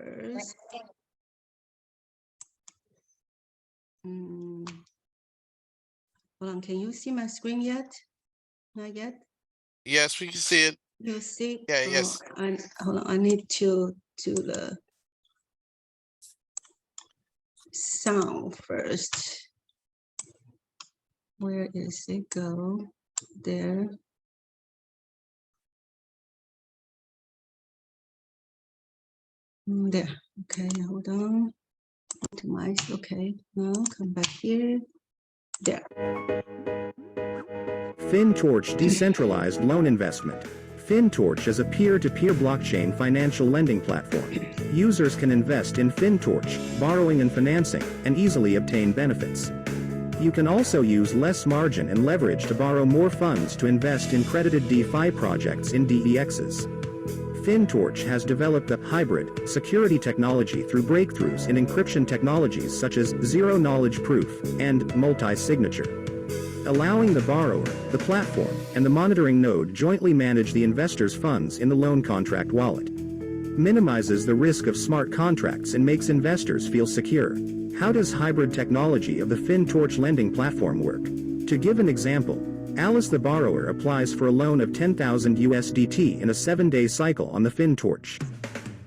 first. Hold on, can you see my screen yet? Not yet? Yes, we can see it. You see? Yeah, yes. Hold on, I need to do the sound first. Where is it go? There. There. Okay, hold on. Optimize. Okay, now come back here. There. Fintoch Decentralized Loan Investment. Fintoch is a peer-to-peer blockchain financial lending platform. Users can invest in Fintoch, borrowing and financing, and easily obtain benefits. You can also use less margin and leverage to borrow more funds to invest in credited DeFi projects in DEXs. Fintoch has developed a hybrid security technology through breakthroughs in encryption technologies such as zero-knowledge proof and multi-signature, allowing the borrower, the platform, and the monitoring node jointly manage the investor's funds in the loan contract wallet. Minimizes the risk of smart contracts and makes investors feel secure. How does hybrid technology of the Fintoch lending platform work? To give an example, Alice the borrower applies for a loan of 10,000 USDT in a 7-day cycle on the Fintoch.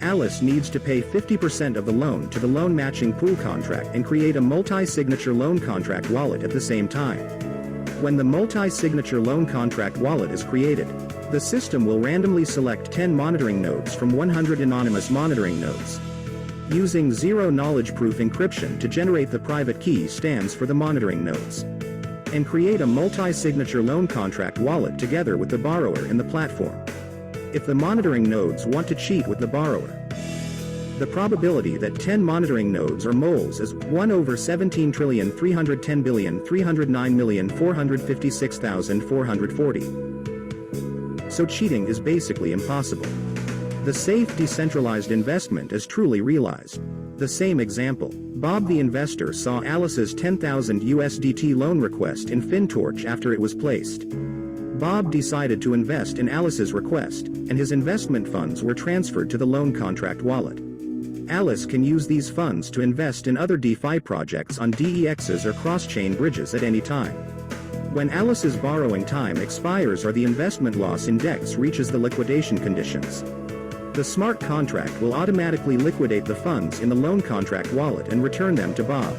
Alice needs to pay 50% of the loan to the loan matching pool contract and create a multi-signature loan contract wallet at the same time. When the multi-signature loan contract wallet is created, the system will randomly select 10 monitoring nodes from 100 anonymous monitoring nodes. Using zero-knowledge proof encryption to generate the private key stands for the monitoring nodes, and create a multi-signature loan contract wallet together with the borrower in the platform. If the monitoring nodes want to cheat with the borrower, the probability that 10 monitoring nodes are moles is 1/17,310,309,456,440. So cheating is basically impossible. The safe decentralized investment is truly realized. The same example, Bob the investor saw Alice's 10,000 USDT loan request in Fintoch after it was placed. Bob decided to invest in Alice's request, and his investment funds were transferred to the loan contract wallet. Alice can use these funds to invest in other DeFi projects on DEXs or cross-chain bridges at any time. When Alice's borrowing time expires or the investment loss index reaches the liquidation conditions, the smart contract will automatically liquidate the funds in the loan contract wallet and return them to Bob.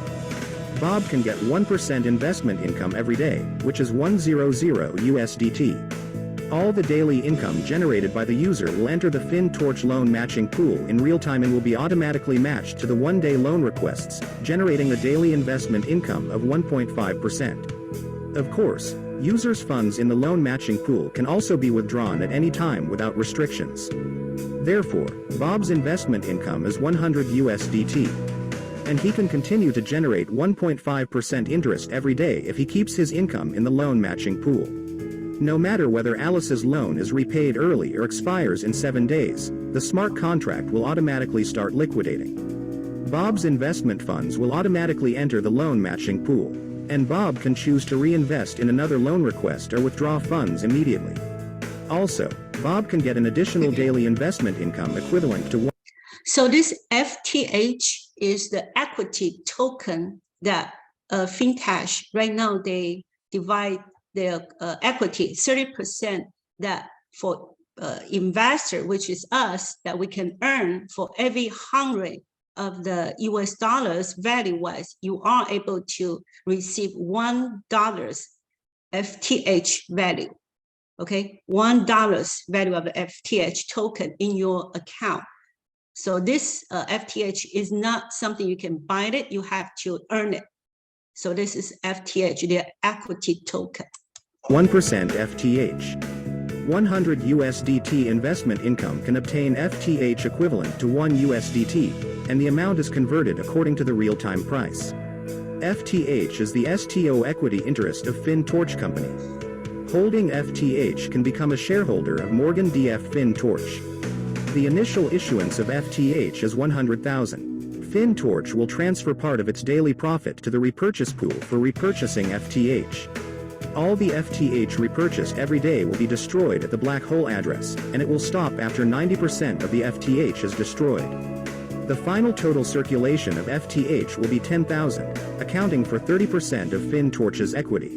Bob can get 1% investment income every day, which is 100 USDT. All the daily income generated by the user will enter the Fintoch loan matching pool in real time and will be automatically matched to the one-day loan requests, generating a daily investment income of 1.5%. Of course, users' funds in the loan matching pool can also be withdrawn at any time without restrictions. Therefore, Bob's investment income is 100 USDT. And he can continue to generate 1.5% interest every day if he keeps his income in the loan matching pool. No matter whether Alice's loan is repaid early or expires in 7 days, the smart contract will automatically start liquidating. Bob's investment funds will automatically enter the loan matching pool, and Bob can choose to reinvest in another loan request or withdraw funds immediately. Also, Bob can get an additional daily investment income equivalent to one. So this FTH is the equity token that Fintoch, right now they divide their equity, 30% that for investor, which is us, that we can earn for every 100 of the US dollars value-wise, you are able to receive $1 FTH value. Okay, $1 value of the FTH token in your account. So this FTH is not something you can buy it, you have to earn it. So this is FTH, the equity token. 1% FTH. 100 USDT investment income can obtain FTH equivalent to 1 USDT, and the amount is converted according to the real-time price. FTH is the STO equity interest of Fintoch company. Holding FTH can become a shareholder of Morgan DF Fintoch. The initial issuance of FTH is 100,000. Fintoch will transfer part of its daily profit to the repurchase pool for repurchasing FTH. All the FTH repurchased every day will be destroyed at the black hole address, and it will stop after 90% of the FTH is destroyed. The final total circulation of FTH will be 10,000, accounting for 30% of Fintoch's equity.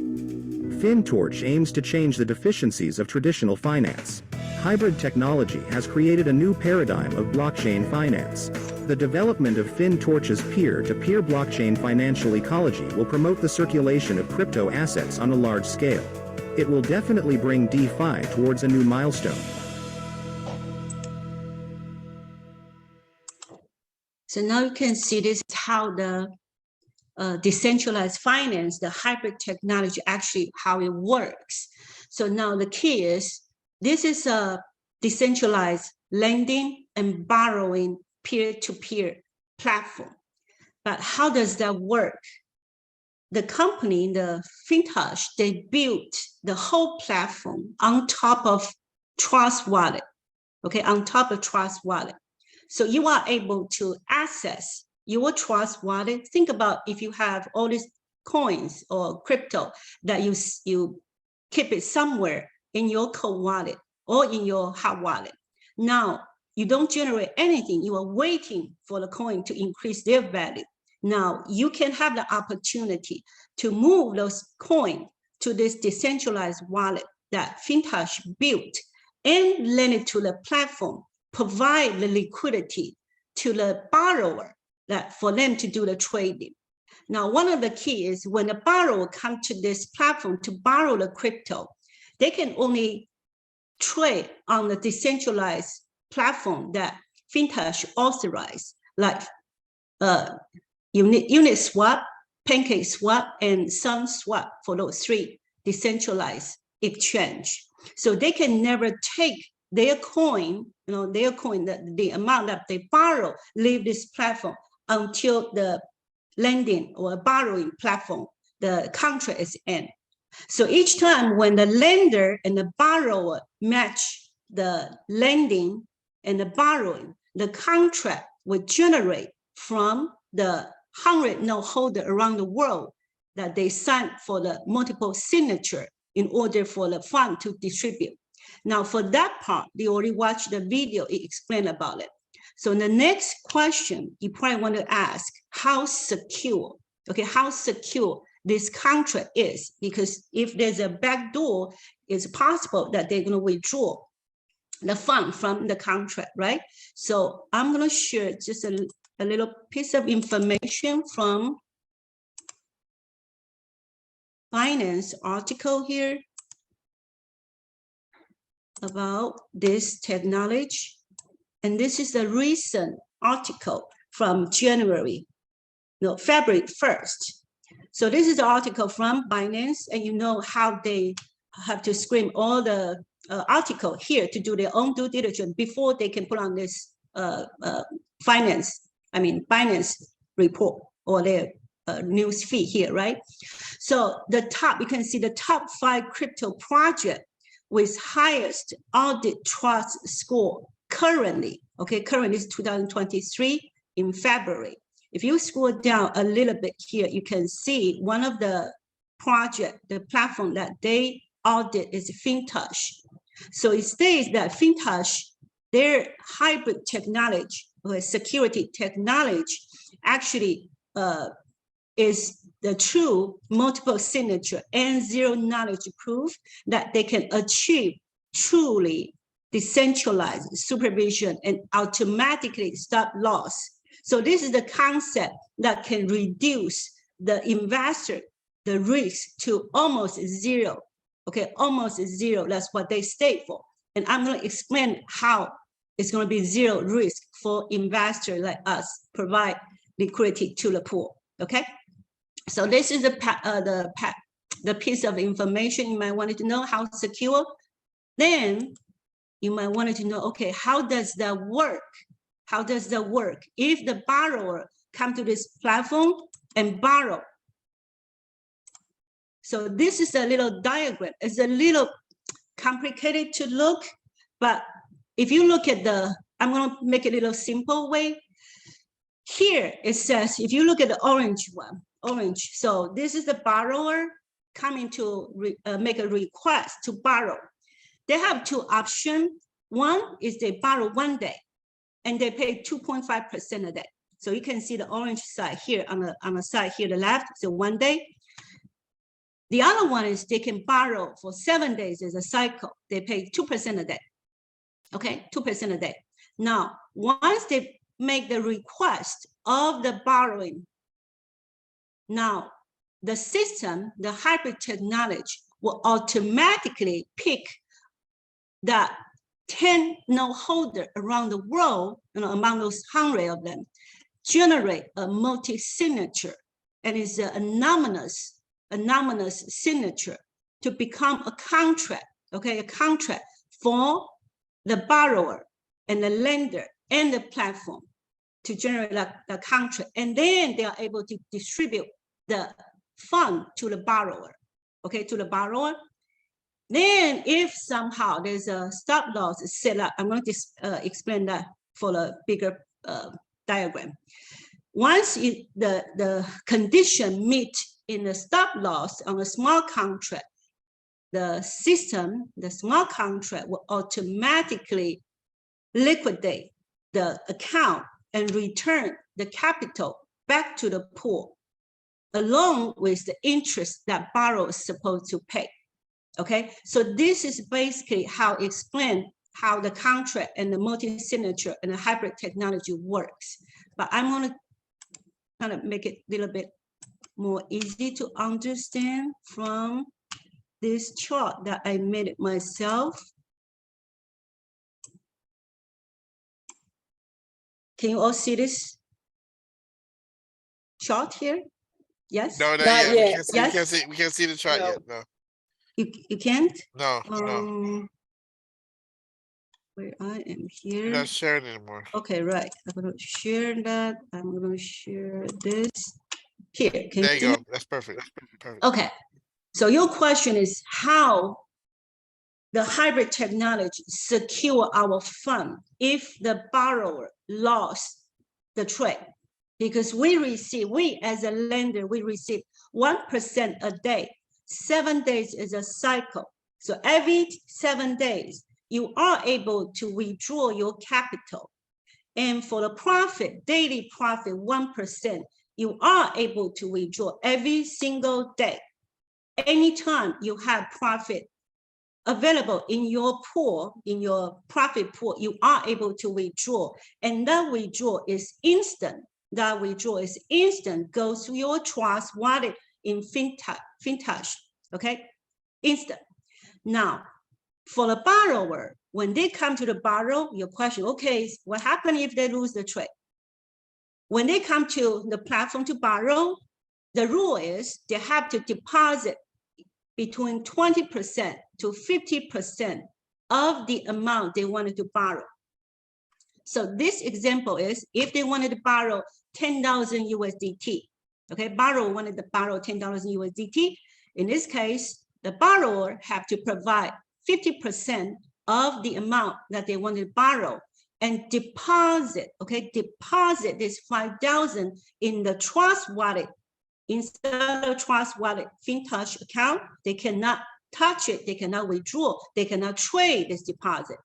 Fintoch aims to change the deficiencies of traditional finance. Hybrid technology has created a new paradigm of blockchain finance. The development of Fintoch's peer-to-peer blockchain financial ecology will promote the circulation of crypto assets on a large scale. It will definitely bring DeFi towards a new milestone. So now you can see this is how the decentralized finance, the hybrid technology, actually how it works. So now the key is, this is a decentralized lending and borrowing peer-to-peer platform. But how does that work? The company, the Fintoch, they built the whole platform on top of Trust Wallet, okay, on top of Trust Wallet. So you are able to access your Trust Wallet. Think about if you have all these coins or crypto that you keep it somewhere in your cold wallet or in your hot wallet. Now, you don't generate anything. You are waiting for the coin to increase their value. Now, you can have the opportunity to move those coins to this decentralized wallet that Fintoch built and lend it to the platform, provide the liquidity to the borrower that for them to do the trading. Now, one of the key is when a borrower comes to this platform to borrow the crypto, they can only trade on the decentralized platform that Fintoch authorized, like Uniswap, PancakeSwap, and SunSwap, for those three decentralized exchange. So they can never take their coin, the amount that they borrow, leave this platform until the lending or borrowing platform, the contract is end. So each time when the lender and the borrower match the lending and the borrowing, the contract will generate from the 100 note holder around the world that they sign for the multiple signature in order for the fund to distribute. Now, for that part, they already watched the video, it explained about it. So the next question you probably want to ask, how secure, okay, how secure this contract is, because if there's a backdoor, it's possible that they're going to withdraw the fund from the contract, right? So I'm going to share just a little piece of information from Binance article here about this technology. And this is a recent article from February 1st. So this is the article from Binance, and you know how they have to screen all the article here to do their own due diligence before they can put on this Binance report or their news feed here, right? So the top, you can see the top 5 crypto project with highest audit trust score currently, okay, currently is 2023 in February. If you scroll down a little bit here, you can see one of the project, the platform that they audit is Fintoch. So it states that Fintoch, their hybrid technology or security technology actually is the true multiple signature and zero knowledge proof that they can achieve truly decentralized supervision and automatically stop loss. So this is the concept that can reduce the investor, the risk to almost zero. Okay, almost zero. That's what they state for. And I'm going to explain how it's going to be zero risk for investors like us, provide liquidity to the pool. Okay, so this is the piece of information you might want to know, how secure. Then you might want to know, okay, how does that work? How does that work? If the borrower come to this platform and borrow. So this is a little diagram. It's a little complicated to look, but if you look at I'm going to make it a little simple way. Here it says, if you look at the orange one, orange. So this is the borrower coming to make a request to borrow. They have 2 options. One is they borrow 1 day. and they pay 2.5% of that. So you can see the orange side here on the side here, the left, so 1 day. The other one is they can borrow for 7 days as a cycle. They pay 2% of that. Okay, 2% of that. Now, once they make the request of the borrowing, now the system, the hybrid technology will automatically pick the 10 note holder around the world, among those 100 of them, generate a multi-signature, and it's an anonymous signature to become a contract, okay, a contract for the borrower and the lender and the platform to generate the contract. And then they are able to distribute the fund to the borrower, okay, to the borrower. Then if somehow there's a stop loss set up, I'm going to explain that for a bigger diagram. Once the condition meet in the stop loss on a small contract, the system, the small contract will automatically liquidate the account and return the capital back to the pool, along with the interest that borrower is supposed to pay. Okay, so this is basically how explain how the contract and the multi-signature and the hybrid technology works. But I'm going to kind of make it a little bit more easy to understand from this chart that I made it myself. Can you all see this chart here? Yes? No, not Not yet. yet. We can't see the chart No. yet. No. You can't? No, no. Where I am You're here. not sharing anymore. Okay, right. I'm going to share that. I'm going to share this here. Can There you see go. it? That's perfect. That's perfect. Okay. So your question is how the hybrid technology secure our fund if the borrower lost the trade. Because we as a lender, we receive 1% a day. 7 days is a cycle. So every 7 days, you are able to withdraw your capital. And for the profit, daily profit, 1%, you are able to withdraw every single day. Anytime you have profit available in your pool, in your profit pool, you are able to withdraw. And that withdrawal is instant. That withdrawal is instant, goes to your trust wallet in Fintoch, okay? Instant. Now, for the borrower, when they come to the borrow, your question, okay, what happens if they lose the trade? When they come to the platform to borrow, the rule is they have to deposit between 20% to 50% of the amount they wanted to borrow. So this example is if they wanted to borrow 10,000 USDT, okay, borrower wanted to borrow 10,000 USDT. In this case, the borrower have to provide 50% of the amount that they wanted to borrow and deposit, okay, deposit this 5,000 in the trust wallet. Inside the trust wallet Fintoch account, they cannot touch it, they cannot withdraw, they cannot trade this deposit.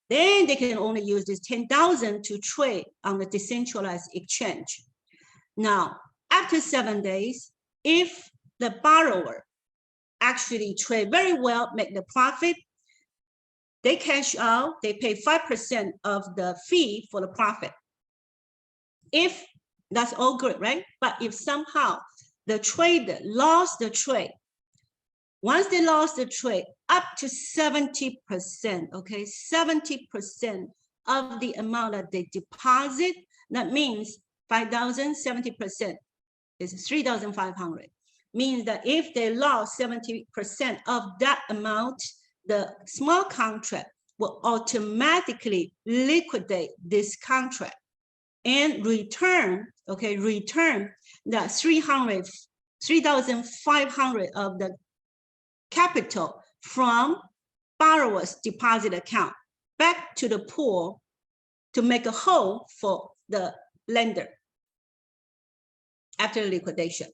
Then they can only use this 10,000 to trade on the decentralized exchange. Now, after 7 days, if the borrower actually trade very well, make the profit, they cash out, they pay 5% of the fee for the profit. If that's all good, right? But if somehow the trader lost the trade, once they lost the trade, up to 70%, okay, 70% of the amount that they deposit, that means 5,000, 70% is 3,500. Means that if they lost 70% of that amount, the small contract will automatically liquidate this contract and return, okay, return that 3,500 of the capital from borrower's deposit account back to the pool to make a whole for the lender after liquidation.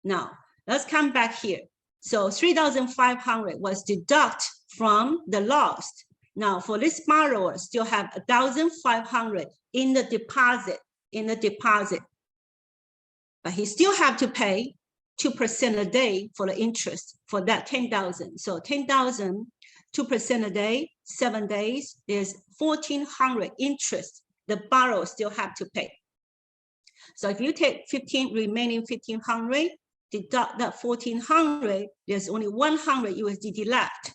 Now, let's come back here. So 3,500 was deducted from the lost. Now for this borrower, still have 1,500 in the deposit, but he still have to pay 2% a day for the interest for that 10,000. So 10,000, 2% a day, 7 days, there's 1,400 interest the borrower still have to pay. So if you take remaining 1,500, deduct that 1,400, there's only 100 USDT left.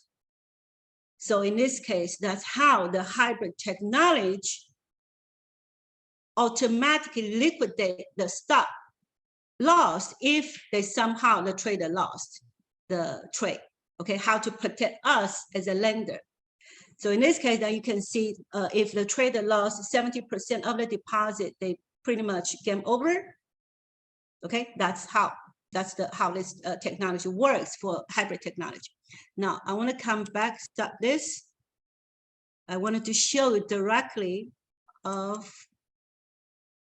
So in this case, that's how the hybrid technology automatically liquidate the stock lost if the trader lost the trade. Okay, how to protect us as a lender. So in this case, then you can see if the trader lost 70% of the deposit, they pretty much game over. Okay, that's how this technology works for hybrid technology. Now I want to come back, stop this. I wanted to show you directly of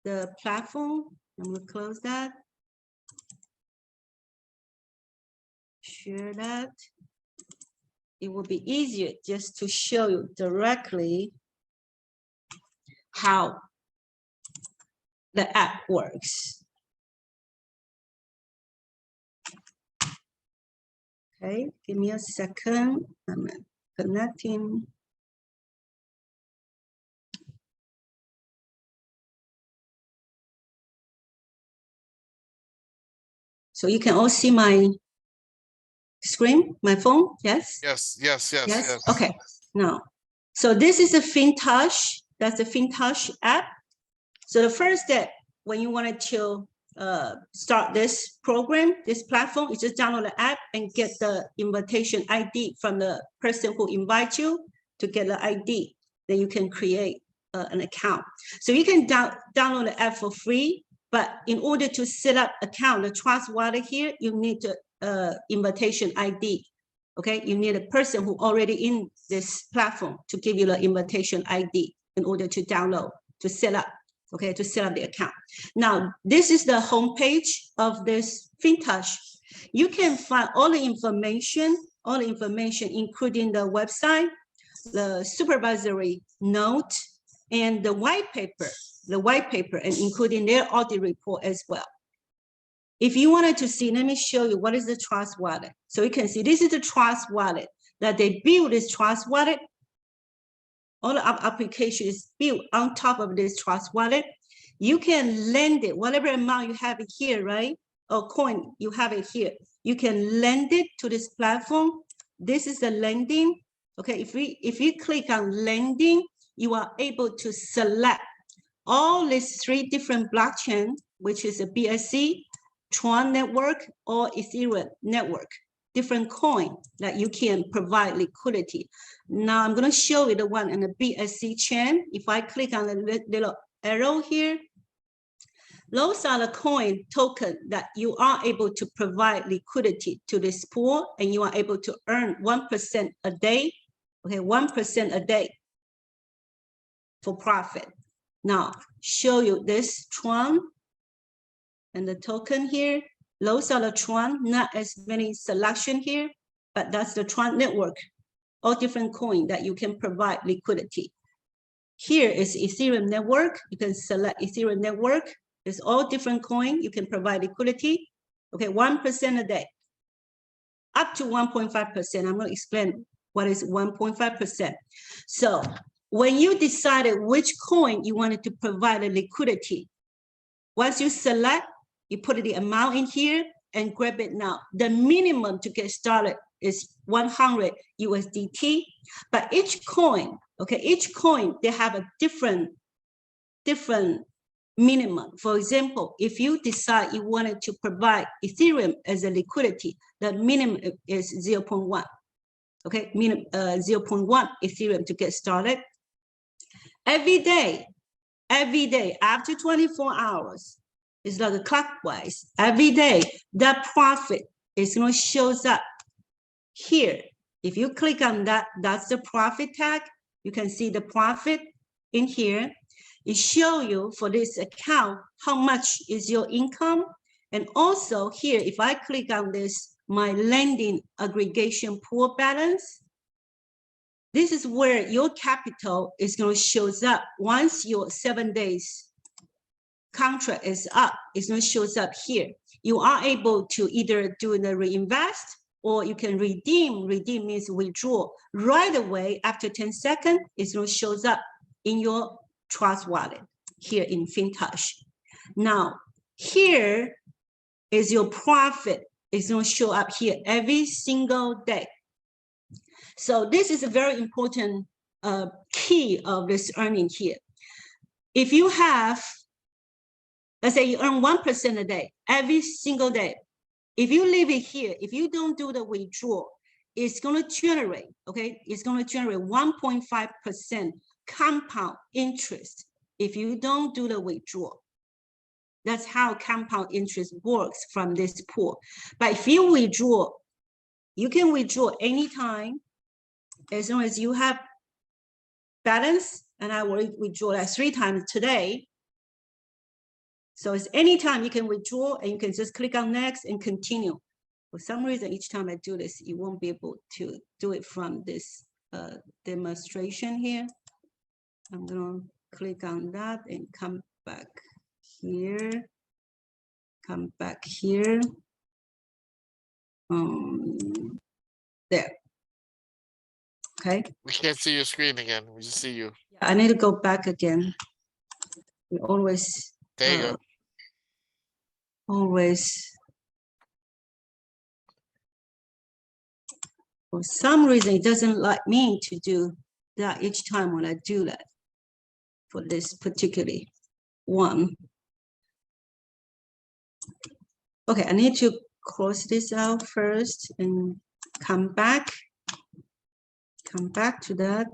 the platform. I'm going to close that. Share that. It will be easier just to show you directly how the app works. Okay, give me a second. I'm connecting. So you can all see my screen, my phone, yes? Yes. Okay, now, so this is a Fintoch, that's the Fintoch app. So the first step, when you wanted to start this program, this platform, you just download the app and get the invitation ID from the person who invites you to get the ID. Then you can create an account. So you can download the app for free, but in order to set up account, the Trust Wallet here, you need the invitation ID. Okay, you need a person who already in this platform to give you the invitation ID in order to download, to set up. Okay, to set up the account. Now, this is the homepage of this Fintoch. You can find all the information, including the website, the supervisory note, and the white paper, and including their audit report as well. If you wanted to see, let me show you what is the Trust Wallet. So you can see this is the Trust Wallet that they build this Trust Wallet. All the application is built on top of this Trust Wallet. You can lend it, whatever amount you have it here, right? Or coin, you have it here. You can lend it to this platform. This is the lending. Okay, if you click on lending, you are able to select all these 3 different blockchains, which is a BSC, Tron network, or Ethereum network. Different coin that you can provide liquidity. Now I'm going to show you the one in the BSC Chen. If I click on the little arrow here, those are the coin token that you are able to provide liquidity to this pool, and you are able to earn 1% a day. Okay, 1% a day for profit. Now show you this Tron and the token here. Those are the Tron, not as many selection here, but that's the Tron network, all different coin that you can provide liquidity. Here is Ethereum network. You can select Ethereum network. It's all different coin. You can provide liquidity. Okay, 1% a day, up to 1.5%. I'm going to explain what is 1.5%. So when you decided which coin you wanted to provide a liquidity, once you select, you put the amount in here and grab it now. The minimum to get started is 100 USDT, but each coin, okay, each coin, they have a different minimum. For example, if you decide you wanted to provide Ethereum as a liquidity, the minimum is 0.1, okay, minimum 0.1 Ethereum to get started. Every day, after 24 hours, it's like a clockwise. Every day, that profit is going to shows up here. If you click on that, that's the profit tag. You can see the profit in here. It shows you for this account how much is your income. And also here, if I click on this, my lending aggregation pool balance, This is where your capital is going to shows up. Once your 7 days contract is up, it's going to shows up here. You are able to either do the reinvest or you can redeem. Redeem means withdraw right away. After 10 seconds, it's going to shows up in your trust wallet here in Fintoch. Now, here is your profit. It's going to show up here every single day. So this is a very important key of this earning here. If you have, let's say you earn 1% a day, every single day. If you leave it here, if you don't do the withdrawal, it's going to generate, okay? It's going to generate 1.5% compound interest if you don't do the withdrawal. That's how compound interest works from this pool. But if you withdraw, you can withdraw anytime as long as you have balance, and I will withdraw that 3 times today. So it's anytime you can withdraw and you can just click on next and continue. For some reason, each time I do this, you won't be able to do it from this demonstration here. I'm gonna click on that and come back here, come back here. There. Okay. We can't see your screen again. We just see you. I need to go back again. We always. There you go. Always. For some reason, it doesn't like me to do that each time when I do that for this particular one. Okay, I need to close this out first and come back to that.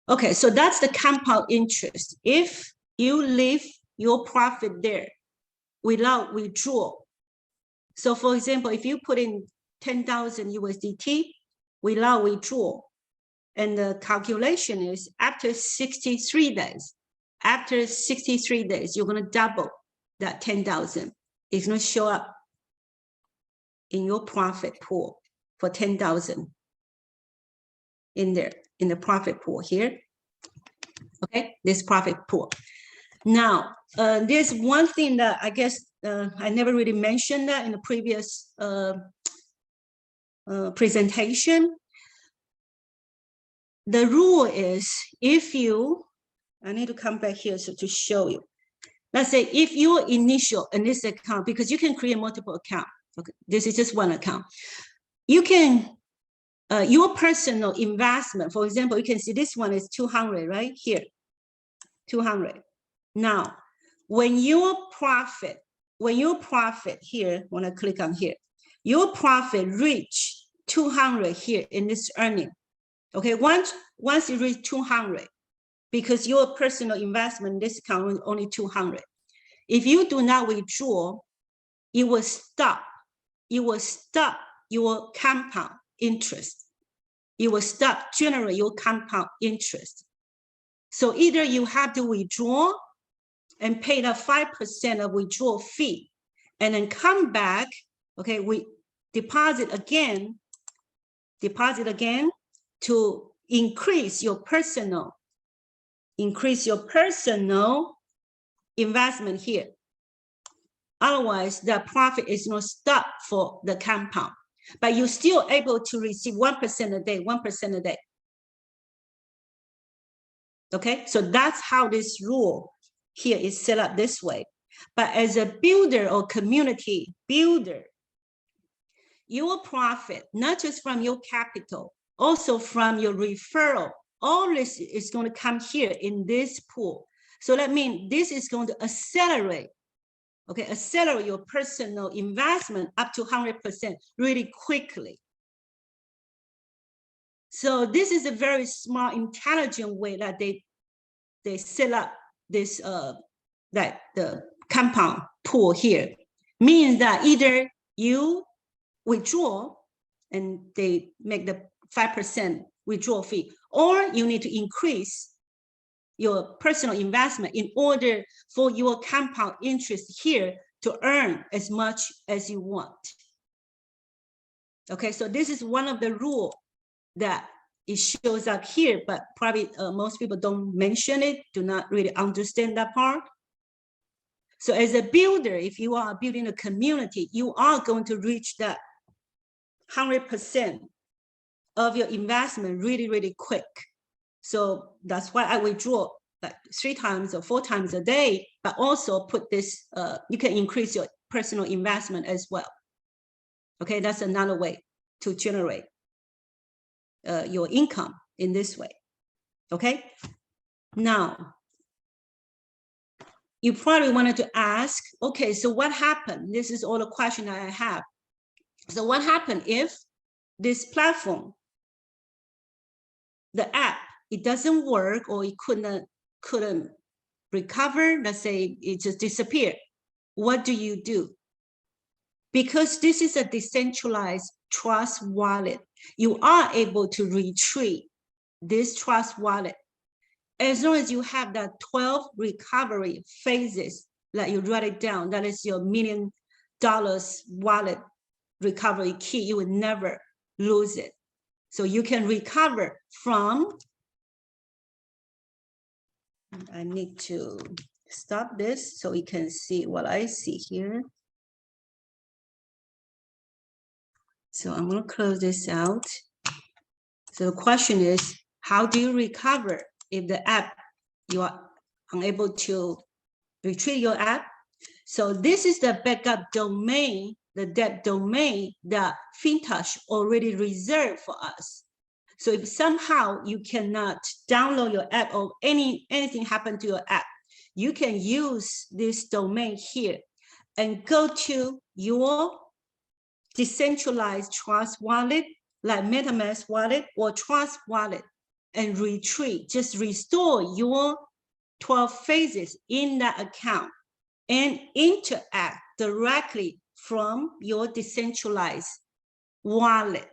Okay, so that's the compound interest. If you leave your profit there without withdrawal. So for example, if you put in 10,000 USDT without withdrawal, and the calculation is after 63 days, after 63 days, you're going to double that 10,000. It's going to show up in your profit pool for 10,000 in there, in the profit pool here. Okay, this profit pool. Now, there's one thing that I guess I never really mentioned that in the previous presentation. The rule is if you, I need to come back here so to show you. Let's say if your initial in this account, because you can create multiple accounts. Okay, this is just one account. You can, your personal investment, for example, you can see this one is 200 right here, 200. Now, when your profit here, when I click on here, your profit reach 200 here in this earning. Okay, once you reach 200, because your personal investment in this account is only 200. If you do not withdraw, it will stop. It will stop your compound interest. It will stop generate your compound interest. So either you have to withdraw and pay the 5% of withdrawal fee, and then come back. Okay, we deposit again to increase your personal investment here. Otherwise, the profit is not stop for the compound, but you're still able to receive 1% a day, 1% a day. Okay, so that's how this rule here is set up this way. But as a builder or community builder, your profit, not just from your capital, also from your referral, all this is going to come here in this pool. So that means this is going to accelerate, okay, accelerate your personal investment up to 100% really quickly. So this is a very smart, intelligent way that they set up this that the compound pool here. Means that either you withdraw and they make the 5% withdrawal fee, or you need to increase your personal investment in order for your compound interest here to earn as much as you want. Okay, so this is one of the rule that it shows up here, but probably most people don't mention it, do not really understand that part. So as a builder, if you are building a community, you are going to reach that 100% of your investment really, really quick. So that's why I withdraw like 3 times or 4 times a day, but also put this, you can increase your personal investment as well. Okay, that's another way to generate your income in this way. Okay, now you probably wanted to ask, okay, so what happened? This is all the question that I have. So what happened if this platform, the app, it doesn't work, or it couldn't recover? Let's say it just disappeared. What do you do? Because this is a decentralized trust wallet, you are able to retrieve this trust wallet as long as you have that 12 recovery phases, like you write it down. That is your $1 million wallet recovery key. You will never lose it. So you can recover from, I need to stop this so you can see what I see here. So I'm going to close this out. So the question is, how do you recover if the app, you are unable to retrieve your app? So this is the backup domain, the debt domain that Fintoch already reserved for us. So if somehow you cannot download your app or anything happened to your app, you can use this domain here and go to your decentralized trust wallet, like MetaMask wallet or Trust wallet, and retrieve, just restore your 12 phases in that account and interact directly from your decentralized wallet.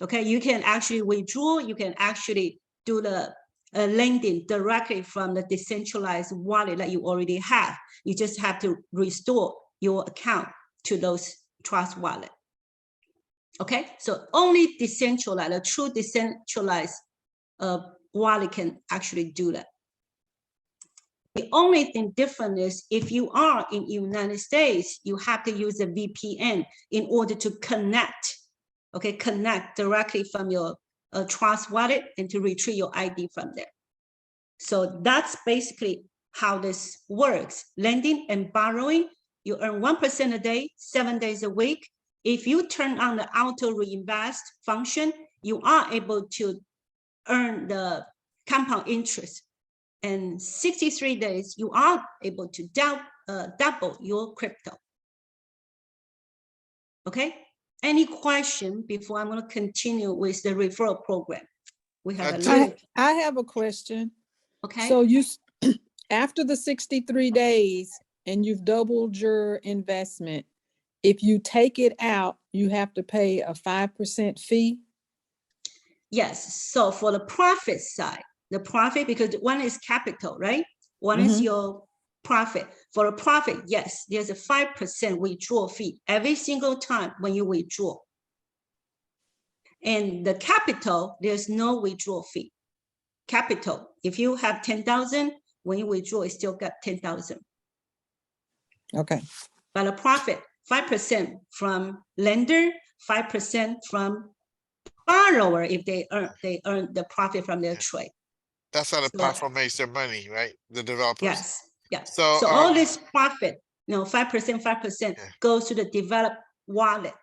Okay, you can actually withdraw, you can actually do the lending directly from the decentralized wallet that you already have. You just have to restore your account to those trust wallet. Okay, so only decentralized, a true decentralized wallet can actually do that. The only thing different is if you are in the United States, you have to use a VPN in order to connect, okay, connect directly from your trust wallet and to retrieve your ID from there. So that's basically how this works. Lending and borrowing, you earn 1% a day, 7 days a week. If you turn on the auto reinvest function, you are able to earn the compound interest. And 63 days, you are able to double your crypto. Okay, any question before I'm going to continue with the referral program? We have I have a question. Okay. So you, after the 63 days and you've doubled your investment, if you take it out, you have to pay a 5% fee? Yes, so for the profit side, the profit, because one is capital, right? One is your profit. For a profit, yes, there's a 5% withdrawal fee every single time when you withdraw. And the capital, there's no withdrawal fee. Capital, if you have 10,000, when you withdraw, you still got 10,000. Okay. But a profit, 5% from lender, 5% from borrower if they earn the profit from their trade. That's how the platform makes their money, right? The developers. Yes, yes. So, So all this profit, 5% goes to the developed wallet.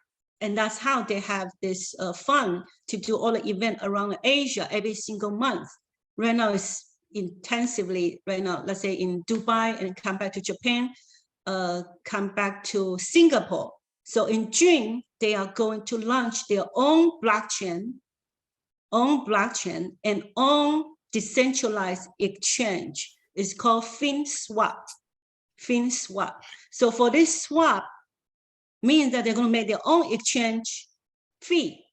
And that's how they have this fund to do all the event around Asia every single month. Right now it's intensively, right now, let's say in Dubai, and come back to Japan, come back to Singapore. So in June, they are going to launch their own blockchain and own decentralized exchange. It's called FinSwap. So for this swap, means that they're going to make their own exchange fee,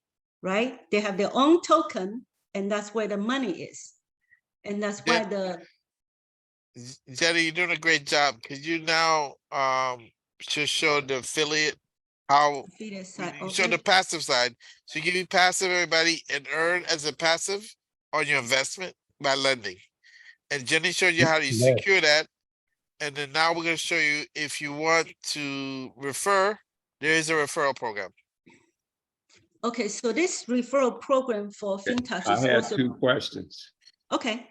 right? They have their own token, and that's where the money is. And that's why Jetty, you're doing a great job. Could you now just show the affiliate how affiliate side. you show Okay. the passive side. So you give you passive, everybody, and earn as a passive on your investment by lending. And Jenny showed you how you Yes. secure that. And then now we're going to show you if you want to refer, there is a referral program. Okay, so this referral program for Fintoch I is have also 2 questions. okay.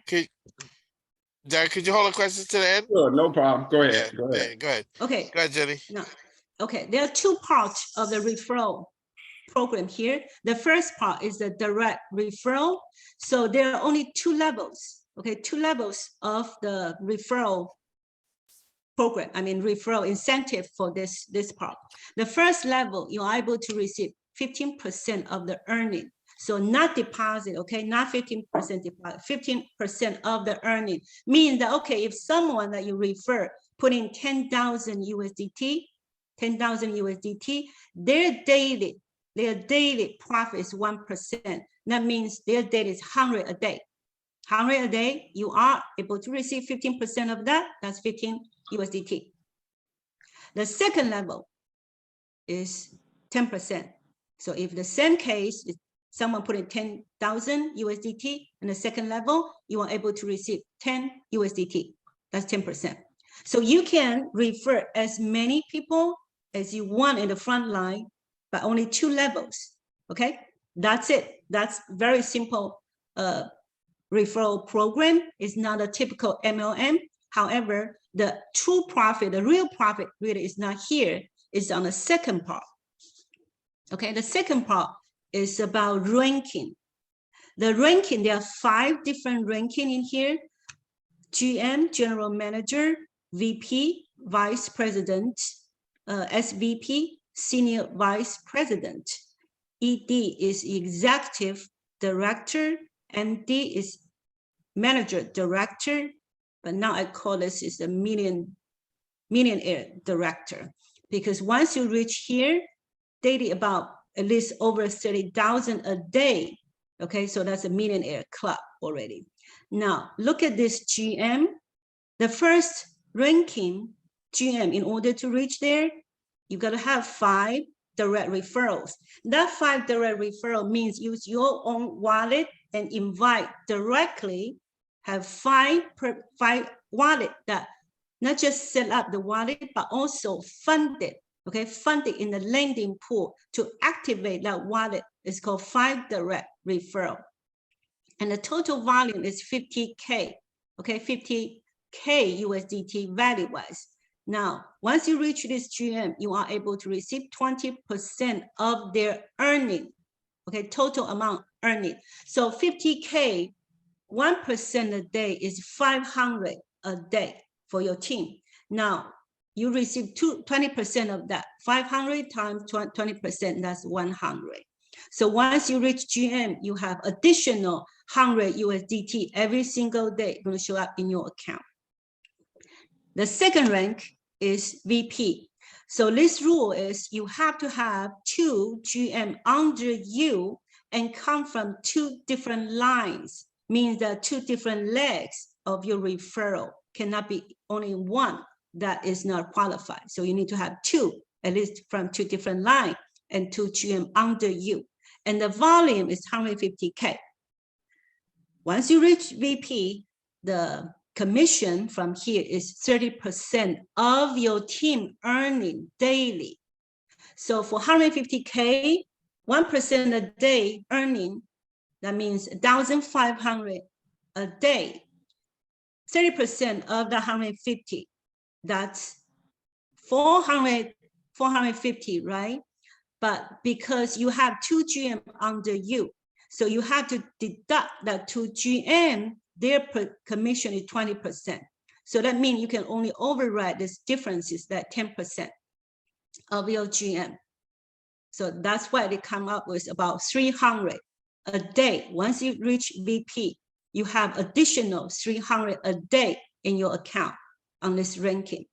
Derek, could you hold the questions to the end? Sure, no problem. Go Yeah, ahead. Go ahead. yeah, go ahead. Okay, Go ahead, Jenny. now, okay, there are two parts of the referral program here. The first part is the direct referral. So there are only 2 levels, okay, 2 levels of the referral program, I mean referral incentive for this part. The first level, you are able to receive 15% of the earning. So not deposit, okay, not 15% deposit, 15% of the earning. Means that, okay, if someone that you refer put in 10,000 USDT, 10,000 USDT, their daily profit is 1%. That means their daily is 100 a day. 100 a day, you are able to receive 15% of that, that's 15 USDT. The second level is 10%. So if the same case, is someone put in 10,000 USDT in the second level, you are able to receive 10 USDT. That's 10%. So you can refer as many people as you want in the front line, but only 2 levels. Okay, that's it. That's very simple referral program. Is not a typical MLM. However, the true profit, the real profit really is not here. It's on the second part. Okay, the second part is about ranking. The ranking, there are 5 different ranking in here. GM, General Manager, VP, Vice President, SVP, Senior Vice President. ED is Executive Director, MD is Manager Director, but now I call this is a millionaire director, because once you reach here, daily about at least over 30,000 a day. Okay, so that's a millionaire club already. Now look at this GM. The first ranking GM, in order to reach there, you got to have 5 direct referrals. That 5 direct referral means use your own wallet and invite directly. Have 5 wallet that not just set up the wallet, but also fund it. Okay, fund it in the lending pool to activate that wallet. It's called 5 direct referral. And the total volume is 50K. Okay, 50K USDT value wise. Now, once you reach this GM, you are able to receive 20% of their earning. Okay, total amount earning. So 50K, 1% a day is 500 a day for your team. Now, you receive 20% of that. 500 times 20%, that's 100. So once you reach GM, you have additional 100 USDT every single day going to show up in your account. The second rank is VP. So this rule is you have to have 2 GM under you and come from 2 different lines. Means that 2 different legs of your referral, cannot be only one that is not qualified. So you need to have 2, at least from 2 different lines, and 2 GM under you. And the volume is 150K. Once you reach VP, the commission from here is 30% of your team earning daily. So for 150K, 1% a day earning, that means 1,500 a day. 30% of the 150, that's 450, right? But because you have 2 GM under you, so you have to deduct that 2 GM, their commission is 20%. So that means you can only override this difference is that 10% of your GM. So that's why they come up with about 300 a day. Once you reach VP, you have additional 300 a day in your account on this ranking.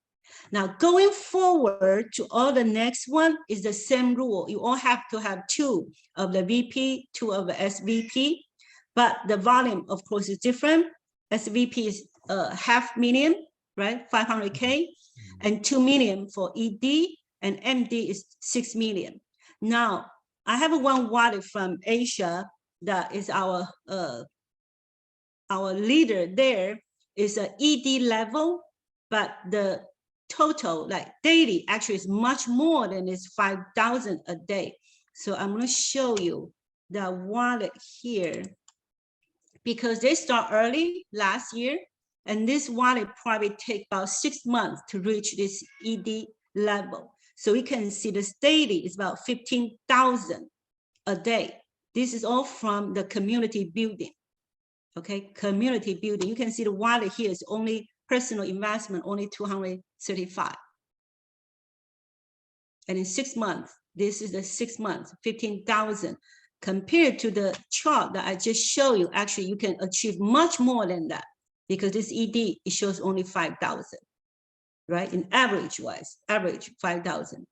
Now, going forward to all the next one is the same rule. You all have to have 2 of the VP, 2 of the SVP, but the volume, of course, is different. SVP is 500,000, right? 500K, and 2 million for ED, and MD is 6 million. Now, I have one wallet from Asia that is our leader there is an ED level, but the total like daily actually is much more than this 5,000 a day. So I'm going to show you the wallet here because they start early last year, and this wallet probably take about 6 months to reach this ED level. So we can see the daily is about 15,000 a day. This is all from the community building. Okay, community building. You can see the wallet here is only personal investment, only 235. And in 6 months, this is the 6 months, 15,000. Compared to the chart that I just showed you, actually you can achieve much more than that because this ED, it shows only 5,000, right? In average wise, average 5,000.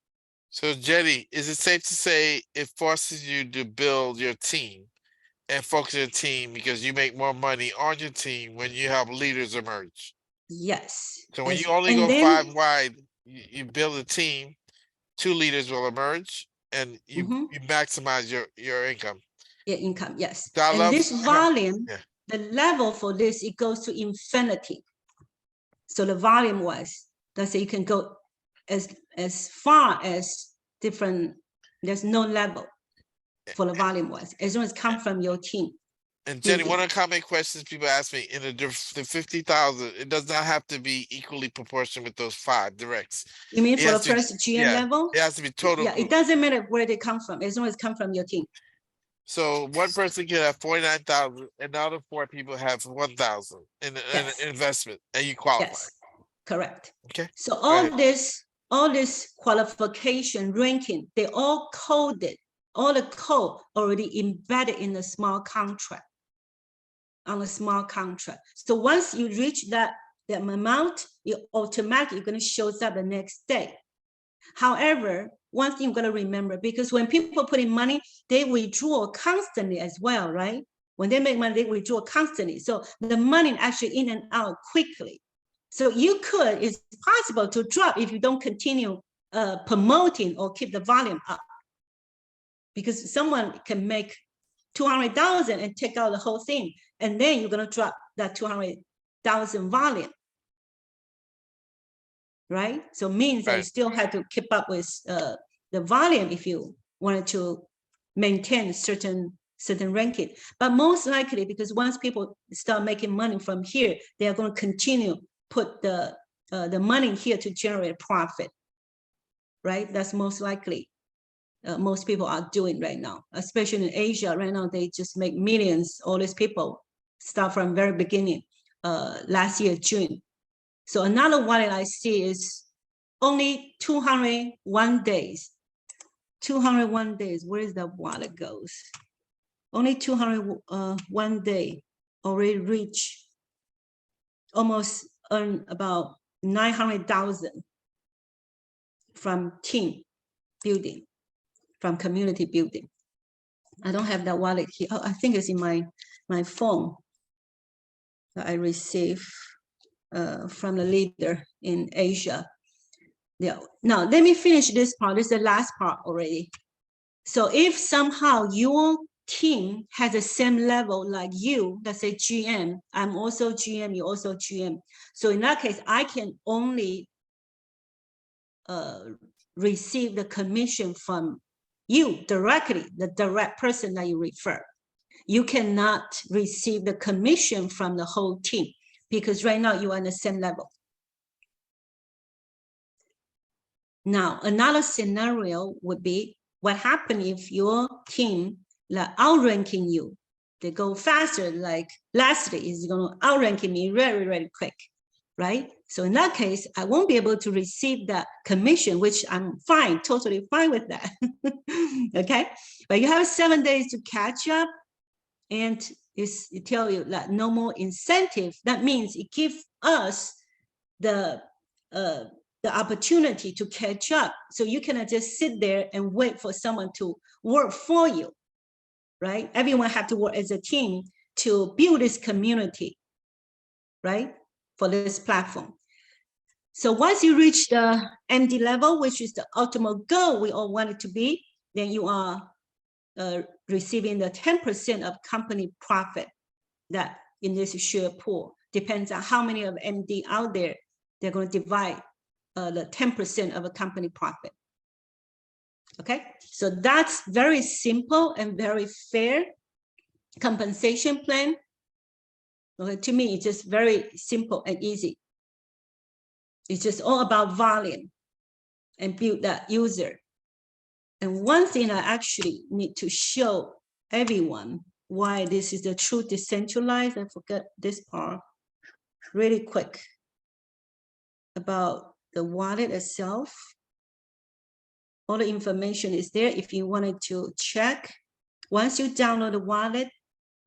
So Jenny, is it safe to say it forces you to build your team and focus your team because you make more money on your team when you help leaders emerge? Yes. So when Yes. you only And go then, 5 wide, you build a team, 2 leaders will emerge, and you maximize your income. yeah, income, yes. So I And love this volume, yeah. the level for this, it goes to infinity. So the volume wise, let's say you can go as far as different, there's no level for the volume wise, as long as come from your team. And Jenny, building. one of the common questions people ask me in the 50,000, it does not have to be equally proportional with those 5 directs. You mean It for the has to be- first GM yeah, level? It has to be total. Yeah, it doesn't matter where they come from, as long as come from your team. So one person can have 49,000, and the other 4 people have 1,000 in Yes. an investment, and you qualify. Yes, correct. Okay. So Right. all this qualification ranking, they all coded, all the code already embedded in the smart contract, on a smart contract. So once you reach that amount, you automatically going to show up the next day. However, one thing you're going to remember, because when people put in money, they withdraw constantly as well, right? When they make money, they withdraw constantly. So the money actually in and out quickly. So it's possible to drop if you don't continue promoting or keep the volume up. Because someone can make 200,000 and take out the whole thing. And then you're going to drop that 200,000 volume. Right? So means that you still have to keep up with the volume if you wanted to maintain certain ranking. But most likely, because once people start making money from here, they are going to continue put the money here to generate profit. Right? That's most likely. Most people are doing right now, especially in Asia. Right now, they just make millions. All these people start from very beginning, last year, June. So another wallet I see is only 201 days. 201 days. Where is that wallet goes? Only 201 day already reach almost earn about 900,000 from team building, from community building. I don't have that wallet here. Oh, I think it's in my phone that I received from the leader in Asia. Yeah. Now let me finish this part. This is the last part already. So if somehow your team has the same level like you, let's say GM, I'm also GM, you also GM. So in that case, I can only receive the commission from you directly, the direct person that you refer. You cannot receive the commission from the whole team because right now you are on the same level. Now, another scenario would be what happens if your team like outranking you. They go faster, like Leslie is going to outrank me very, very quick, right? So in that case, I won't be able to receive that commission, which I'm fine, totally fine with that. Okay, but you have 7 days to catch up, and it tell you that no more incentive. That means it gives us the opportunity to catch up. So you cannot just sit there and wait for someone to work for you, right? Everyone have to work as a team to build this community, right? For this platform. So once you reach the MD level, which is the ultimate goal we all want it to be, then you are receiving the 10% of company profit that in this share pool. Depends on how many of MD out there, they're going to divide the 10% of a company profit. Okay, so that's very simple and very fair compensation plan. Okay, to me, it's just very simple and easy. It's just all about volume and build that user. And one thing I actually need to show everyone why this is the true decentralized, I forgot this part really quick about the wallet itself. All the information is there if you wanted to check. Once you download the wallet,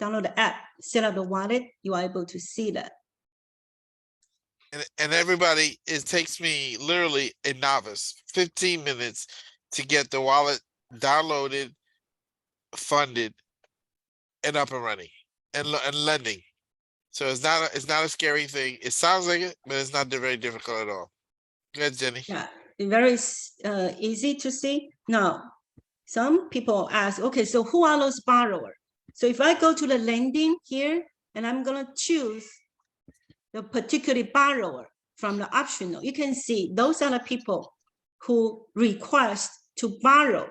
download the app, set up the wallet, you are able to see that. And everybody, it takes me literally a novice 15 minutes to get the wallet downloaded, funded, and up and running, and lending. So it's not a scary thing. It sounds like it, but it's not very difficult at all. Go ahead, Jenny. Yeah, very easy to see. Now, some people ask, okay, so who are those borrowers? So if I go to the lending here, and I'm gonna choose the particular borrower from the optional, you can see those are the people who request to borrow,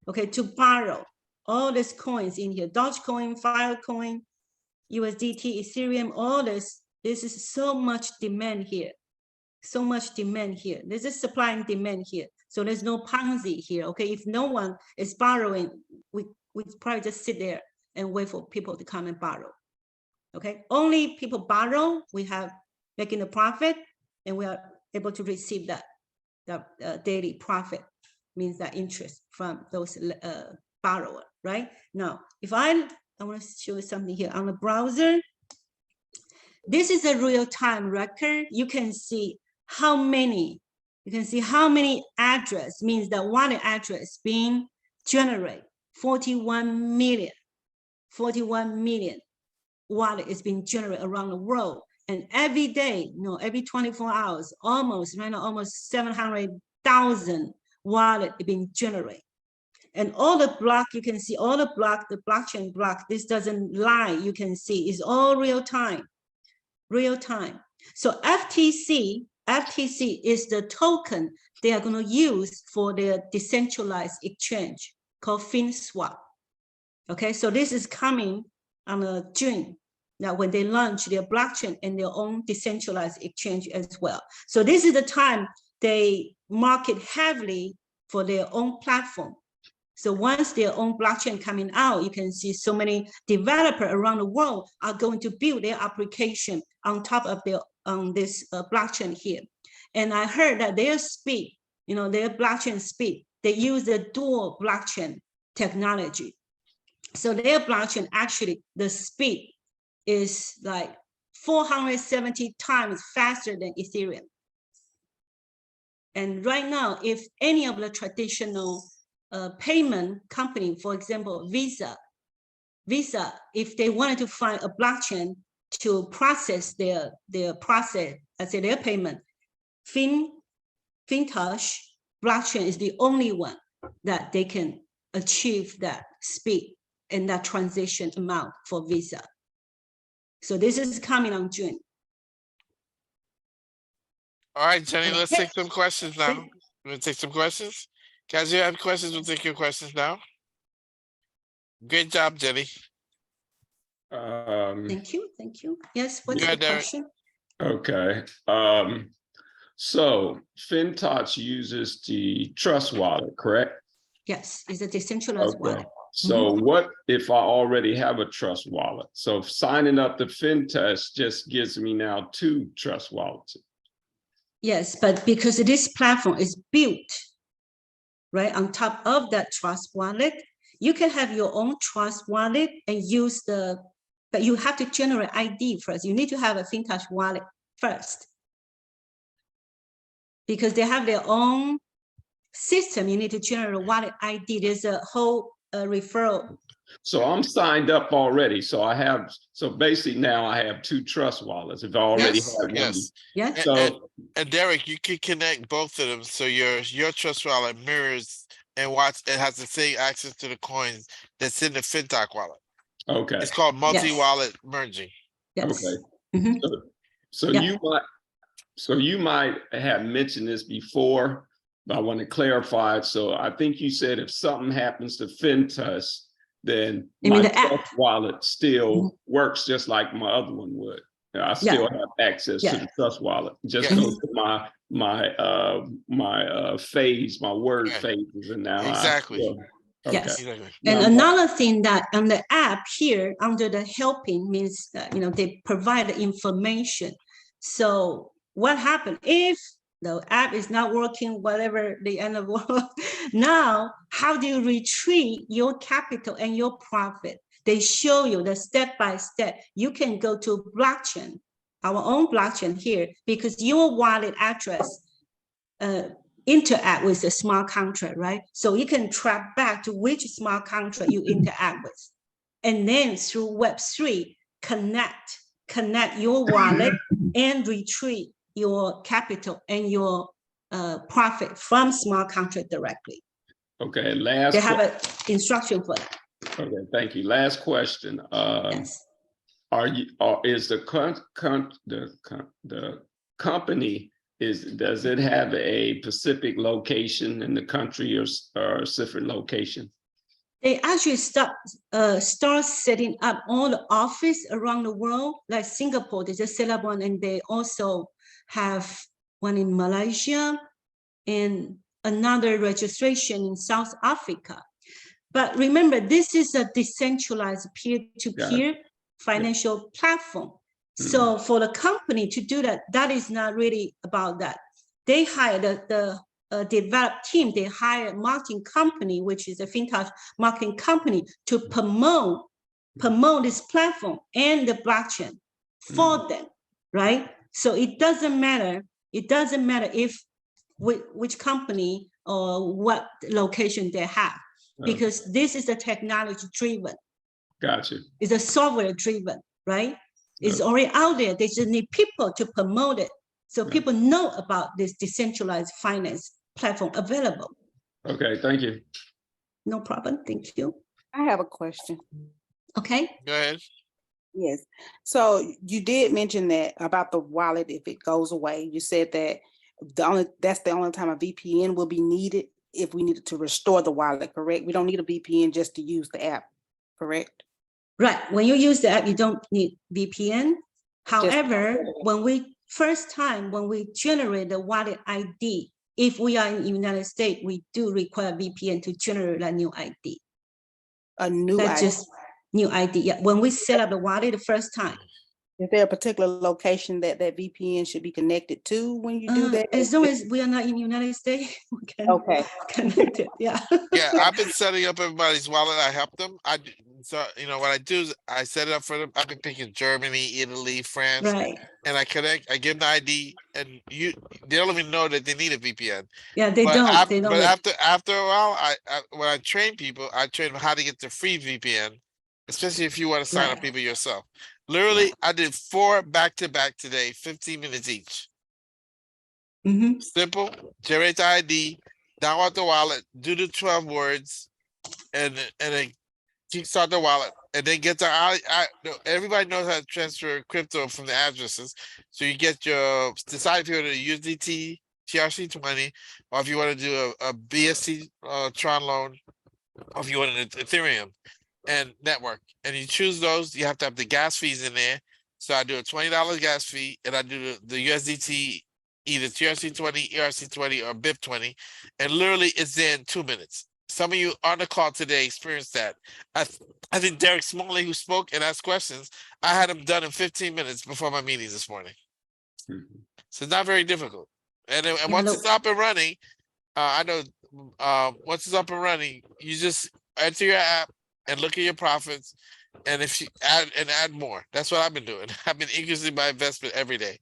okay, to borrow all these coins in here, Dogecoin, Filecoin, USDT, Ethereum, all this is so much demand here. So much demand here. There's a supply and demand here. So there's no Ponzi here, okay? If no one is borrowing, we probably just sit there and wait for people to come and borrow, okay? Only people borrow, we have making a profit, and we are able to receive that daily profit, means that interest from those borrower, right? Now, if I want to show you something here on the browser. This is a real-time record. You can see how many, address, means that wallet address being generated. 41 million wallet is being generated around the world. And every day, every 24 hours, almost 700,000 wallet being generated. And all the block, you can see all the block, the blockchain block, this doesn't lie, you can see, it's all real time. So FTC is the token they are going to use for their decentralized exchange called Fintoch. Okay, so this is coming on June, now when they launch their blockchain and their own decentralized exchange as well. So this is the time they market heavily for their own platform. So once their own blockchain coming out, you can see so many developers around the world are going to build their application on top of their this blockchain here. And I heard that their speed, their blockchain speed, they use the dual blockchain technology. So their blockchain, actually, the speed is like 470 times faster than Ethereum. And right now, if any of the traditional payment company, for example, Visa, if they wanted to find a blockchain to process their payment, Fintoch blockchain is the only one that they can achieve that speed and that transaction amount for Visa. So this is coming on June. All right, Jenny, let's take some questions now. You want to take some questions? Guys, you have questions, we'll take your questions now. Great job, Jenny. Thank you. Yes, what's the question? Okay. So Fintoch uses the Trust Wallet, correct? Yes, it's a decentralized wallet. So what if I already have a Trust Wallet? So signing up to Fintoch just gives me now 2 Trust Wallets. Yes, but because this platform is built right on top of that Trust Wallet, you can have your own Trust Wallet and use but you have to generate ID first. You need to have a Fintoch wallet first. Because they have their own system, you need to generate a wallet ID. There's a whole referral. So I'm signed up already. So basically now I have 2 trust wallets. If I already Yes. have one. Yes. Yes. And Derek, you can connect both of them so your trust wallet mirrors and it has the same access to the coins that's in the Fintoch wallet. Okay. It's called multi-wallet merging. Yes. Okay. Mhm. So Yeah. you might have mentioned this before, but I want to clarify it. So I think you said if something happens to Fintoch, then You mean my the app? trust wallet still works just like my other one would. I still have access to the trust wallet. Just Yeah. go to my phase, my word Yeah. phases, and now Exactly. okay. Yes. Exactly. And Now, another thing that on the app here under the helping means they provide the information. So what happened if the app is not working, whatever the end of the world? Now, how do you retrieve your capital and your profit? They show you the step by step. You can go to blockchain, our own blockchain here, because your wallet address interact with a smart contract, right? So you can track back to which smart contract you interact with. And then through Web3, connect your wallet and retrieve your capital and your profit from smart contract directly. okay, They have an instruction for that. Okay, thank you. Last question. Yes. Is the company does it have a specific location in the country or a different location? They actually start setting up all the office around the world, like Singapore. They just set up one, and they also have one in Malaysia and another registration in South Africa. But remember, this is a decentralized peer-to-peer financial platform. So for the company to do that, that is not really about that. They hire the develop team, they hire a marketing company, which is a Fintoch marketing company, to promote this platform and the blockchain for them, right? So it doesn't matter if which company or what location they have, because this is a technology driven. Gotcha. It's a software driven, right? It's already out there. They just need people to promote it, so people know about this decentralized finance platform available. Okay, thank you. No problem. Thank you. I have a question. Okay. Go ahead. Yes. So you did mention that about the wallet if it goes away. You said that that's the only time a VPN will be needed if we needed to restore the wallet, correct? We don't need a VPN just to use the app, correct? Right. When you use the app, you don't need VPN. However, when we generate the wallet ID, if we are in the United States, we do require VPN to generate a new ID. A new That's ID. just new ID. Yeah. When we set up the wallet the first time. Is there a particular location that VPN should be connected to when you do that? As long as we are not in the United States, we can connect it. Yeah. Yeah, I've been setting up everybody's wallet. I help them. So what I do is I set it up for them. I've been picking Germany, Italy, France, Right. and I connect. I give them the ID, and they don't even know that they need a VPN. Yeah, they But don't. They don't. But after a while, when I train people, I train them how to get the free VPN, especially if you want to sign up people yourself. Literally, I did 4 back-to-back today, 15 minutes each. Simple, generate the ID, download the wallet, do the 12 words, and then kickstart the wallet, and then get everybody knows how to transfer crypto from the addresses. So you get decide if you want to USDT, TRC20, or if you want to do a BSC Tron loan, or if you want an Ethereum and network, and you choose those. You have to have the gas fees in there. So I do a $20 gas fee, and I do the USDT, either TRC20, ERC20, or BIP20, and literally it's there in 2 minutes. Some of you on the call today experienced that. I think Derek Smalley, who spoke and asked questions, I had him done in 15 minutes before my meeting this morning. So it's not very difficult. And once it's up and running, I know once it's up and running, you just enter your app and look at your profits, and if you add more. That's what I've been doing. I've been increasing my investment every day.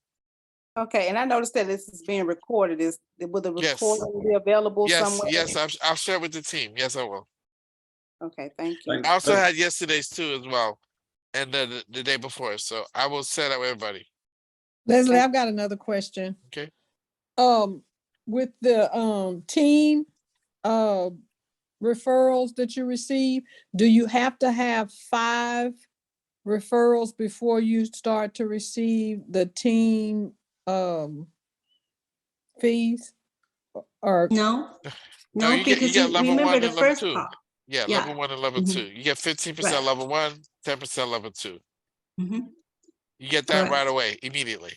Okay, and I noticed that this is being recorded. Will the recording be available somewhere? Yes, I'll share it with the team. Yes, I will. Okay, thank you. I also had yesterday's too as well, and the day before. So I will set that with everybody. Leslie, I've got another question. Okay. With the team referrals that you receive, do you have to have 5 referrals before you start to receive the team fees? Or No, No, no, you because get you level remember 1 the and level first 2. part. Yeah, Yeah. level 1 and level Mhm. 2. You get 15% Right. level 1, 10% level 2. Mhm. You get that right Correct. away, immediately.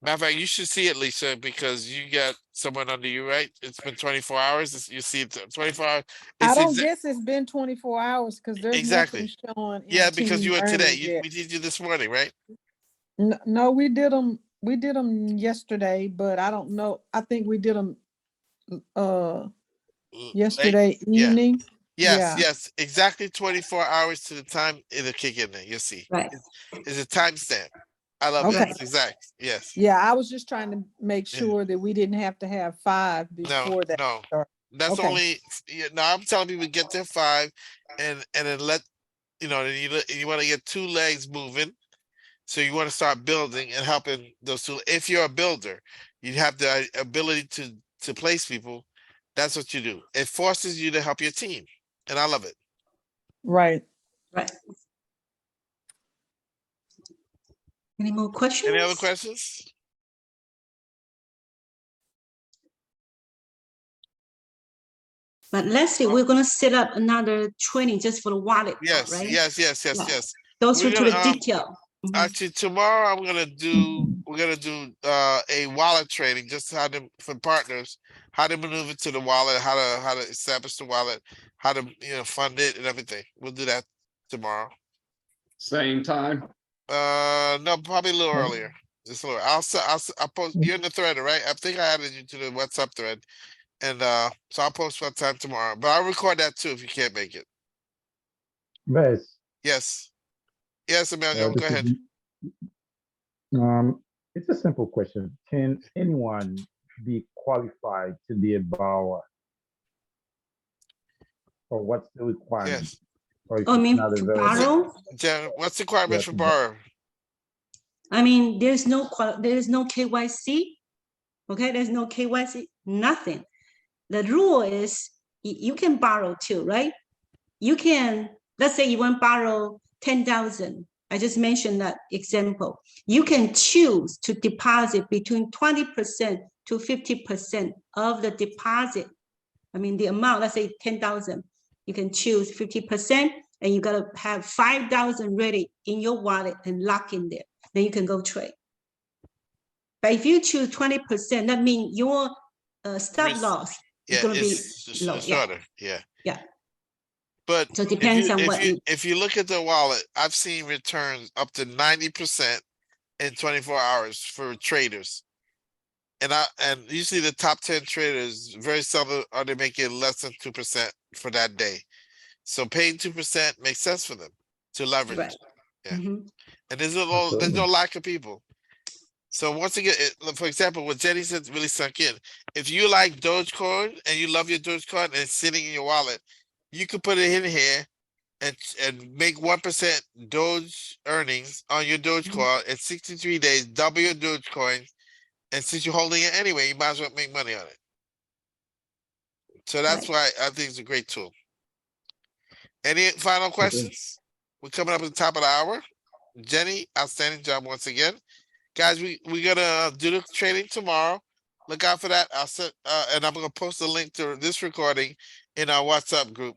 Matter of fact, you should see it, Lisa, because you got someone under you, right? It's been 24 hours. You see it 24 hours. I It's don't guess it's been 24 hours because there's exactly. nothing showing in Yeah, because you team were today. earnings yet. We did you this morning, right? No, we did them yesterday, but I don't know. I think we did them Late? yesterday Yeah. evening. Yes, Yeah. yes. Exactly 24 hours to the time it'll kick in there. You'll see. Right. It's a timestamp. I love Okay. that. It's exact. Yes. Yeah, I was just trying to make Yeah. sure that we didn't have to have 5 No, before that. no. started. That's Okay. only, no, I'm telling people get their 5 and then let, then you want to get 2 legs moving. So you want to start building and helping those 2. If you're a builder, you have the ability to place people. That's what you do. It forces you to help your team. And I love it. Right. Right. Any more questions? Any other questions? But Leslie, we're gonna set up another training just for the wallet part, Yes, right? yes. Yeah. We're Go through to gonna, the detail. Mhm. actually, tomorrow we're gonna do a wallet training, just for partners, how to maneuver to the wallet, how to establish the wallet, how to fund it and everything. We'll do that tomorrow. Same time? No, probably a little earlier. Just a little. I'll post. You're in the thread, right? I think I added you to the WhatsApp thread, and so I'll post what time tomorrow. But I'll record that too if you can't make it. Vez, Yes, yes, Emmanuel, go this ahead. is, it's a simple question. Can anyone be qualified to be a borrower? Or what's the requirement? Yes. Or if Oh, I it's mean, not to available? borrow? Jen, what's the requirement Yeah, for to borrower? I mean, there's no KYC. Okay, there's no KYC, nothing. The rule is you can borrow too, right? You can, let's say you want to borrow 10,000. I just mentioned that example. You can choose to deposit between 20% to 50% of the deposit. I mean, the amount, let's say 10,000, you can choose 50%, and you got to have 5,000 ready in your wallet and lock in there. Then you can go trade. But if you choose 20%, that means your stop loss is going to be low. Shorter. Yeah. Yeah. But So it depends on what you. If you look at the wallet, I've seen returns up to 90% in 24 hours for traders. And usually the top 10 traders, very seldom are they making less than 2% for that day. So paying 2% makes sense for them to leverage. Right. Yeah. Mhm. And there's no lack of people. So once again, for example, what Jenny said really sunk in. If you like Dogecoin and you love your Dogecoin and it's sitting in your wallet, you could put it in here and make 1% Doge earnings on your Dogecoin in 63 days, double your Dogecoin. And since you're holding it anyway, you might as well make money on it. So that's why I think it's a great tool. Any final questions? We're coming up at the top of the hour. Jenny, outstanding job once again. Guys, we're gonna do the training tomorrow. Look out for that. I'll set and I'm gonna post a link to this recording in our WhatsApp group.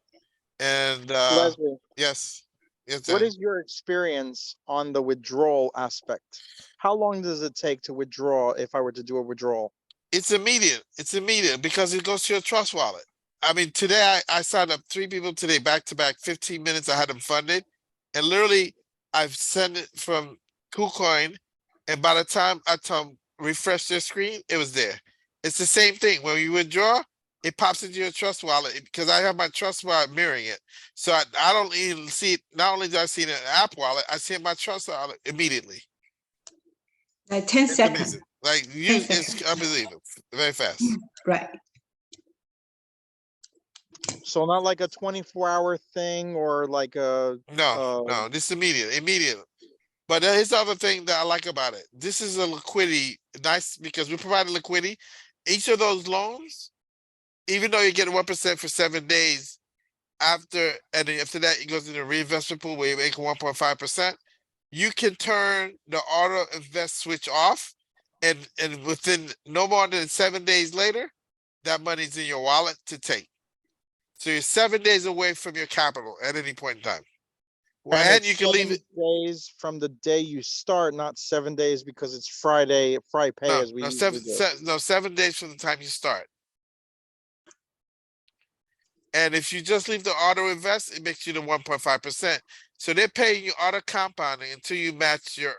And Leslie, yes, what Jenny. is your experience on the withdrawal aspect? How long does it take to withdraw if I were to do a withdrawal? It's immediate. It's immediate because it goes to your trust wallet. I mean, today I signed up 3 people today, back to back, 15 minutes. I had them funded, and literally I've sent it from KuCoin, and by the time I tell them refresh their screen, it was there. It's the same thing. When you withdraw, it pops into your trust wallet because I have my trust wallet mirroring it. So I don't even see it. Not only do I see it in an app wallet, I see it in my trust wallet immediately. Like 10 It's seconds. amazing. Like it's unbelievable. Very fast. Right. So not like a 24-hour thing or like a, No, this is immediate. But here's the other thing that I like about it. This is a liquidity, nice, because we provide liquidity. Each of those loans, even though you get 1% for 7 days, and then after that, it goes into the reinvestment pool where you make 1.5%. You can turn the auto invest switch off, and within no more than 7 days later, that money's in your wallet to take. So you're 7 days away from your capital at any point in time. Well, and it's you can leave 7 it. days from the day you start, not 7 days because it's Friday pay as we usually do. 7 days from the time you start. And if you just leave the auto invest, it makes you the 1.5%. So they're paying you auto compounding until you match your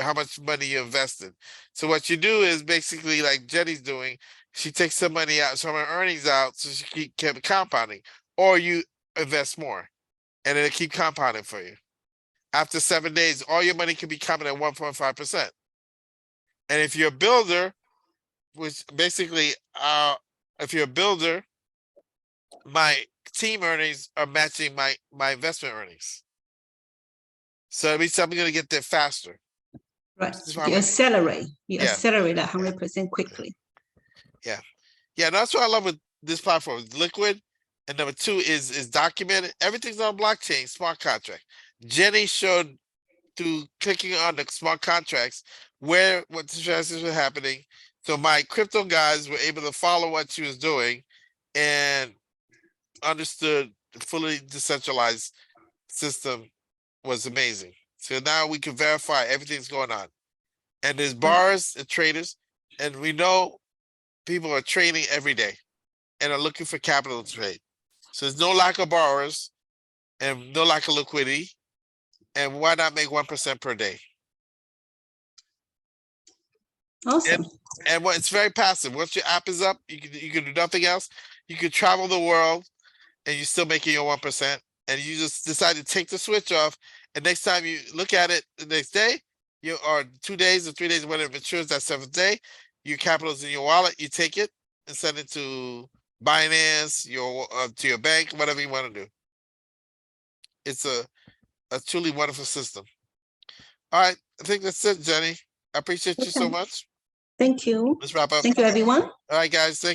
how much money you invested. So what you do is basically like Jenny's doing, she takes some money out, some of her earnings out, so she keep compounding, or you invest more, and it'll keep compounding for you. After 7 days, all your money can be coming at 1.5%. And if you're a builder, which basically, if you're a builder, my team earnings are matching my investment earnings. So it means I'm going to get there faster. Right. This is why You we're- accelerate. You Yeah. accelerate 100% quickly. Yeah, that's what I love with this platform. It's liquid. And number two is documented. Everything's on blockchain, smart contract. Jenny showed through clicking on the smart contracts what the transactions were happening. So my crypto guys were able to follow what she was doing and understood the fully decentralized system was amazing. So now we can verify everything's going on. And there's borrowers and traders, and we know people are trading every day and are looking for capital to trade. So there's no lack of borrowers and no lack of liquidity. And why not make 1% per day? Awesome. And it's very passive. Once your app is up, you can do nothing else. You can travel the world and you're still making your 1%. And you just decide to take the switch off. And next time you look at it the next day, or 2 days or 3 days when it matures that 7th day, your capital's in your wallet, you take it and send it to Binance, to your bank, whatever you want to do. It's a truly wonderful system. All right, I think that's it, Jenny. I appreciate you so Okay. much. Thank you. Let's wrap up. Thank you, everyone. All right, guys. Thank